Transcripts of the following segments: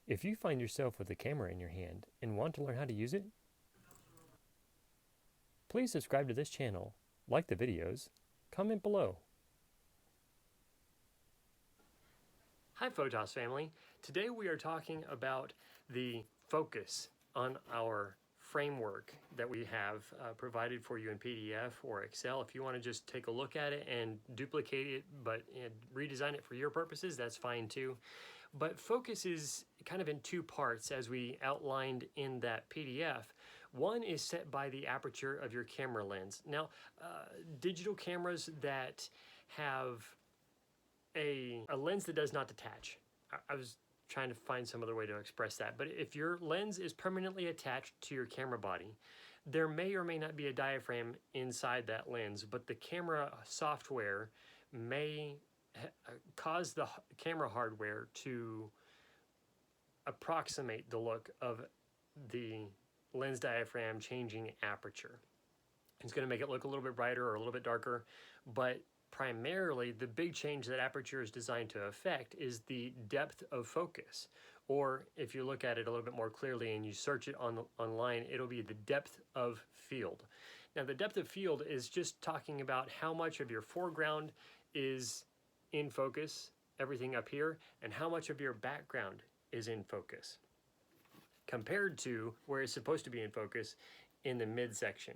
If you find yourself with a camera in your hand and want to learn how to use it, please subscribe to this channel, like the videos, comment below. Hi Photos family. Today we are talking about the focus on our framework that we have provided for you in PDF or Excel. If you want to just take a look at it and duplicate it but redesign it for your purposes, that's fine too. But focus is kind of in two parts as we outlined in that PDF. One is set by the aperture of your camera lens. Now, digital cameras that have a lens that does not detach. I was trying to find some other way to express that, but if your lens is permanently attached to your camera body, there may or may not be a diaphragm inside that lens, but the camera software may cause the camera hardware to approximate the look of the lens diaphragm changing aperture. It's going to make it look a little bit brighter or a little bit darker, but primarily the big change that Aperture is designed to affect is the depth of focus. Or if you look at it a little bit more clearly and you search it online, it'll be the depth of field. Now the depth of field is just talking about how much of your foreground is in focus, everything up here, and how much of your background is in focus compared to where it's supposed to be in focus in the midsection.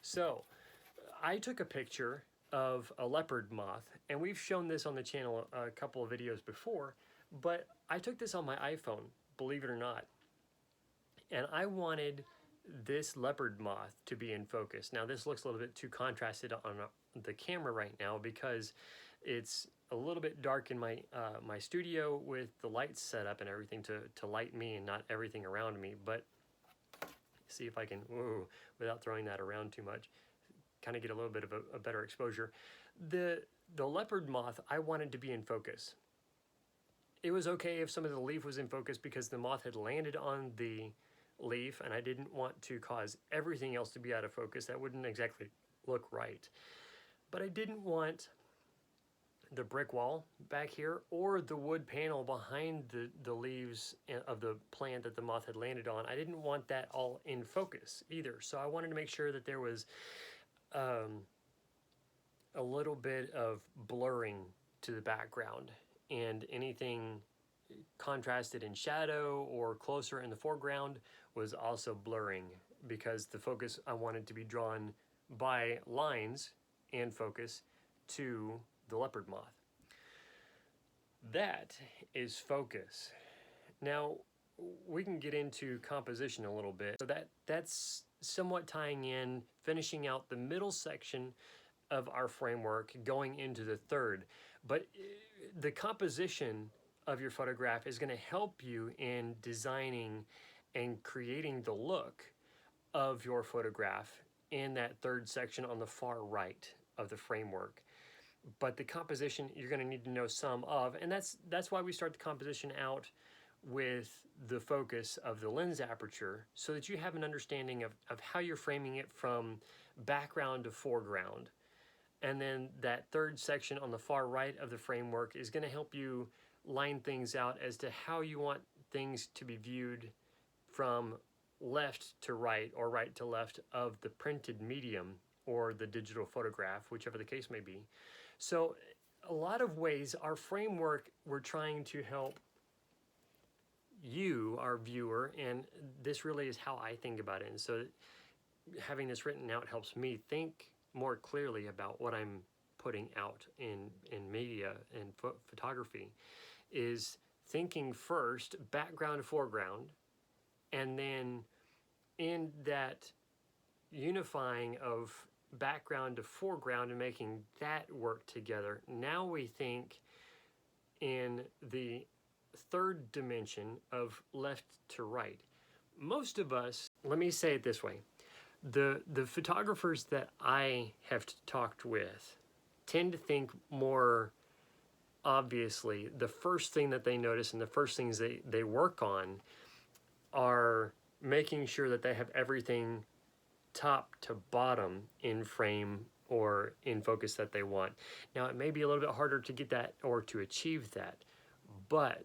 So I took a picture of a leopard moth, and we've shown this on the channel a couple of videos before, but I took this on my iPhone, believe it or not, and I wanted this leopard moth to be in focus. Now this looks a little bit too contrasted on the camera right now because it's a little bit dark in my my studio with the lights set up and everything to light me and not everything around me, but see if I can, without throwing that around too much, kind of get a little bit of a better exposure. The leopard moth, I wanted to be in focus. It was okay if some of the leaf was in focus because the moth had landed on the leaf and I didn't want to cause everything else to be out of focus. That wouldn't exactly look right. But I didn't want the brick wall back here or the wood panel behind the leaves of the plant that the moth had landed on. I didn't want that all in focus either. So I wanted to make sure that there was a little bit of blurring to the background, and anything contrasted in shadow or closer in the foreground was also blurring because the focus I wanted to be drawn by lines and focus to the leopard moth. That is focus. Now we can get into composition a little bit. So that's somewhat tying in, finishing out the middle section of our framework, going into the third. But the composition of your photograph is going to help you in designing and creating the look of your photograph in that third section on the far right of the framework. But the composition you're going to need to know some of, and that's why we start the composition out with the focus of the lens aperture, so that you have an understanding of how you're framing it from background to foreground. And then that third section on the far right of the framework is going to help you line things out as to how you want things to be viewed from left to right or right to left of the printed medium or the digital photograph, whichever the case may be. So a lot of ways our framework, we're trying to help you, our viewer, and this really is how I think about it. And so having this written out helps me think more clearly about what I'm putting out in media and photography, is thinking first background to foreground, and then in that unifying of background to foreground and making that work together, now we think in the third dimension of left to right. Most of us, let me say it this way, the photographers that I have talked with tend to think more obviously. The first thing that they notice and the first things they work on are making sure that they have everything top to bottom in frame or in focus that they want. Now it may be a little bit harder to get that or to achieve that, but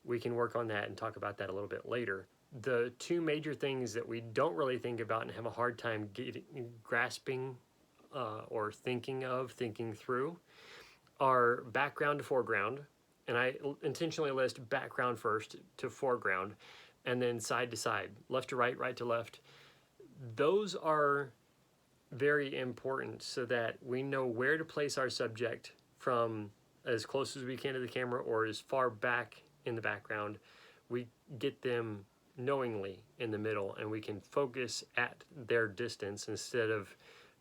we can work on that and talk about that a little bit later. The two major things that we don't really think about and have a hard time grasping or thinking through are background to foreground. And I intentionally list background first to foreground, and then side to side, left to right, right to left. Those are very important so that we know where to place our subject from as close as we can to the camera or as far back in the background. We get them knowingly in the middle, and we can focus at their distance instead of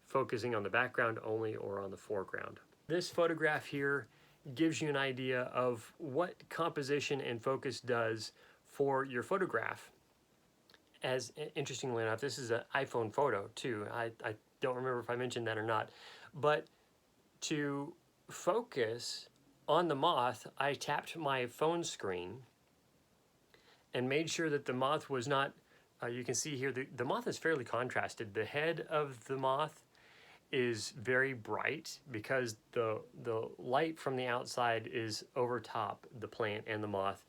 focusing on the background only or on the foreground. This photograph here gives you an idea of what composition and focus does for your photograph. As interestingly enough, this is an iPhone photo too. I don't remember if I mentioned that or not, but to focus on the moth, I tapped my phone screen and made sure that the moth was not, you can see here, the moth is fairly contrasted. The head of the moth is very bright because the light from the outside is over top the plant and the moth.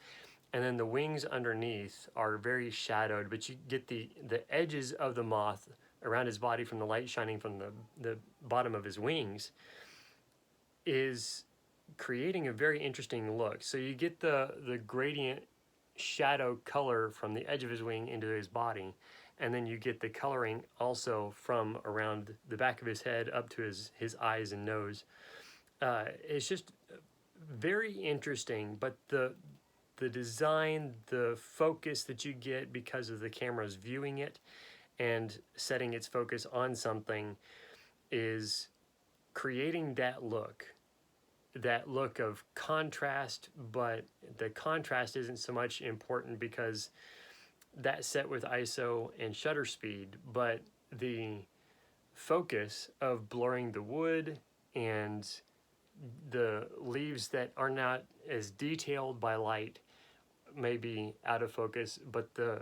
And then the wings underneath are very shadowed, but you get the edges of the moth around his body from the light shining from the bottom of his wings is creating a very interesting look. So you get the gradient shadow color from the edge of his wing into his body, and then you get the coloring also from around the back of his head up to his eyes and nose. It's just very interesting, but the design, the focus that you get because of the camera's viewing it and setting its focus on something is creating that look of contrast, but the contrast isn't so much important because that's set with ISO and shutter speed, but the focus of blurring the wood and the leaves that are not as detailed by light may be out of focus, but the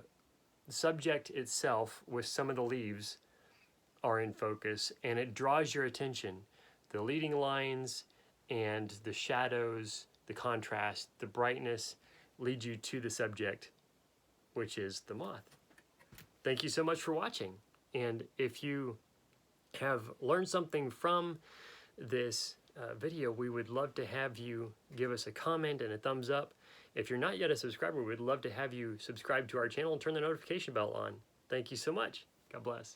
subject itself with some of the leaves are in focus, and it draws your attention. The leading lines and the shadows, the contrast, the brightness lead you to the subject, which is the moth. Thank you so much for watching. And if you have learned something from this video, we would love to have you give us a comment and a thumbs up. If you're not yet a subscriber, we'd love to have you subscribe to our channel and turn the notification bell on. Thank you so much. God bless.